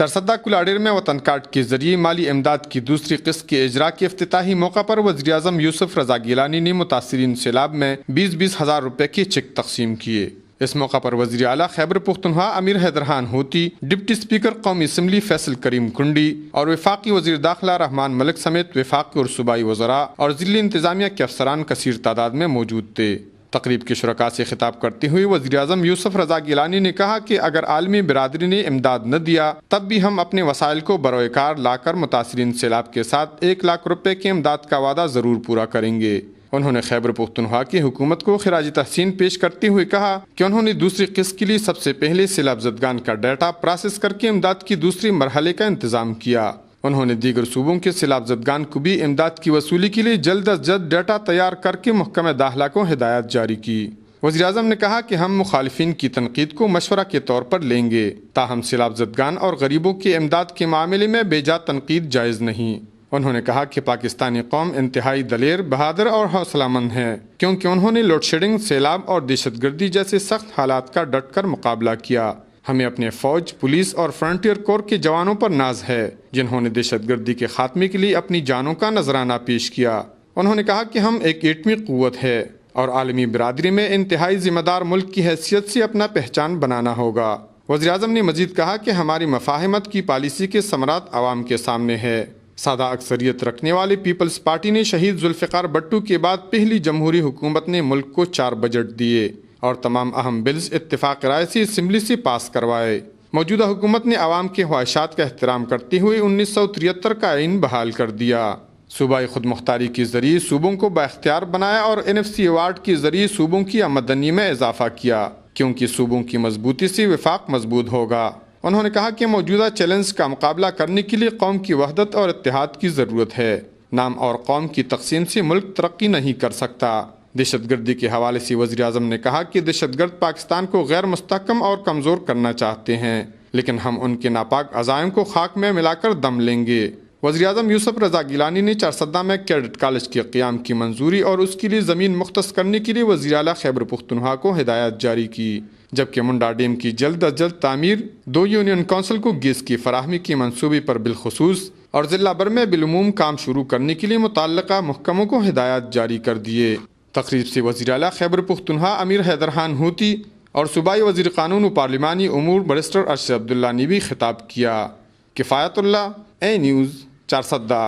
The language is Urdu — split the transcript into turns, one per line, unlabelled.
چرسدہ کلاڑیر میں وطن کارڈ کے ذریعے مالی امداد کی دوسری قسط کے اجرا کے افتتاحی موقع پر وزیر اعظم یوسف رضا گیلانی نے متاثرین سیلاب میں 20-20 ہزار روپے کے چیک تقسیم کیے۔ اس موقع پر وزیر اعلیٰ خیبر پختونخوا امیر حیدر خان ہوتی، ڈپٹی اسپیکر قومی اسمبلی فیصل کریم کنڈی اور وفاقی وزیر داخلہ رحمان ملک سمیت وفاقی اور صوبائی وزراء اور ضلعی انتظامیہ کے افسران کثیر تعداد میں موجود تھے۔ تقریب کے شرکاء سے خطاب کرتے ہوئے وزیر اعظم یوسف رضا گیلانی نے کہا کہ اگر عالمی برادری نے امداد نہ دیا تب بھی ہم اپنے وسائل کو بروئے کار لا کر متاثرین سیلاب کے ساتھ 1 لاکھ روپے کے امداد کا وعدہ ضرور پورا کریں گے۔ انہوں نے خیبر پختونخوا کی حکومت کو خراج تحسین پیش کرتے ہوئے کہا کہ انہوں نے دوسری قسط کے لیے سب سے پہلے سیلاب زدگان کا ڈیٹا پروسیس کر کے امداد کی دوسری مرحلے کا انتظام کیا۔ انہوں نے دیگر صوبوں کے سیلاب زدگان کو بھی امداد کی وصولی کے لیے جلد از جلد ڈیٹا تیار کر کے محکمہ داخلہ کو ہدایات جاری کی۔ وزیر اعظم نے کہا کہ ہم مخالفین کی تنقید کو مشورہ کے طور پر لیں گے، تاہم سیلاب زدگان اور غریبوں کے امداد کے معاملے میں بے جا تنقید جائز نہیں۔ انہوں نے کہا کہ پاکستانی قوم انتہائی دلیر، بہادر اور حوصلہ مند ہے، کیونکہ انہوں نے لوڈ شیڈنگ، سیلاب اور دہشت گردی جیسے سخت حالات کا ڈٹ کر مقابلہ کیا۔ ہمیں اپنے فوج، پولیس اور فرنٹیئر کور کے جوانوں پر ناز ہے، جنہوں نے دہشت گردی کے خاتمے کے لیے اپنی جانوں کا نذرانہ پیش کیا۔ انہوں نے کہا کہ ہم ایک ایٹمی قوت ہے اور عالمی برادری میں انتہائی ذمہ دار ملک کی حیثیت سے اپنا پہچان بنانا ہوگا۔ وزیر اعظم نے مزید کہا کہ ہماری مفاہمت کی پالیسی کے ثمرات عوام کے سامنے ہے۔ سادہ اکثریت رکھنے والی پیپلز پارٹی نے شہید ذوالفقار بھٹو کے بعد پہلی جمہوری حکومت نے ملک کو 4 بجٹ دیے اور تمام اہم بلز اتفاق رائے سے اسمبلی سے پاس کروائے۔ موجودہ حکومت نے عوام کے خواہشات کا احترام کرتے ہوئے 1973 کا آئین بحال کر دیا، صوبائی خود مختاری کے ذریعے صوبوں کو بااختیار بنایا اور NFC ایوارڈ کے ذریعے صوبوں کی آمدنی میں اضافہ کیا، کیونکہ صوبوں کی مضبوطی سے وفاق مضبوط ہوگا۔ انہوں نے کہا کہ موجودہ چیلنج کا مقابلہ کرنے کے لیے قوم کی وحدت اور اتحاد کی ضرورت ہے۔ نام اور قوم کی تقسیم سے ملک ترقی نہیں کر سکتا۔ دہشت گردی کے حوالے سے وزیر اعظم نے کہا کہ دہشت گرد پاکستان کو غیر مستحکم اور کمزور کرنا چاہتے ہیں، لیکن ہم ان کے ناپاک عزائم کو خاک میں ملا کر دم لیں گے۔ وزیر اعظم یوسف رضا گیلانی نے چرسدہ میں کیڈٹ کالج کے قیام کی منظوری اور اس کے لیے زمین مختص کرنے کے لیے وزیر اعلیٰ خیبر پختونخوا کو ہدایات جاری کی، جبکہ منڈا ڈیم کی جلد از جلد تعمیر، 2 یونین کونسل کو گیس کی فراہمی کے منصوبے پر بالخصوص اور ضلع بھر میں بالعموم کام شروع کرنے کے لیے متعلقہ محکموں کو ہدایات جاری کر دیے۔ تقریب سے وزیر اعلیٰ خیبر پختونخوا امیر حیدر خان ہوتی اور صوبائی وزیر قانون و پارلیمانی امور بیرسٹر ارشد عبداللہ نے بھی خطاب کیا۔ کفایت اللہ، اے نیوز، چرسدہ۔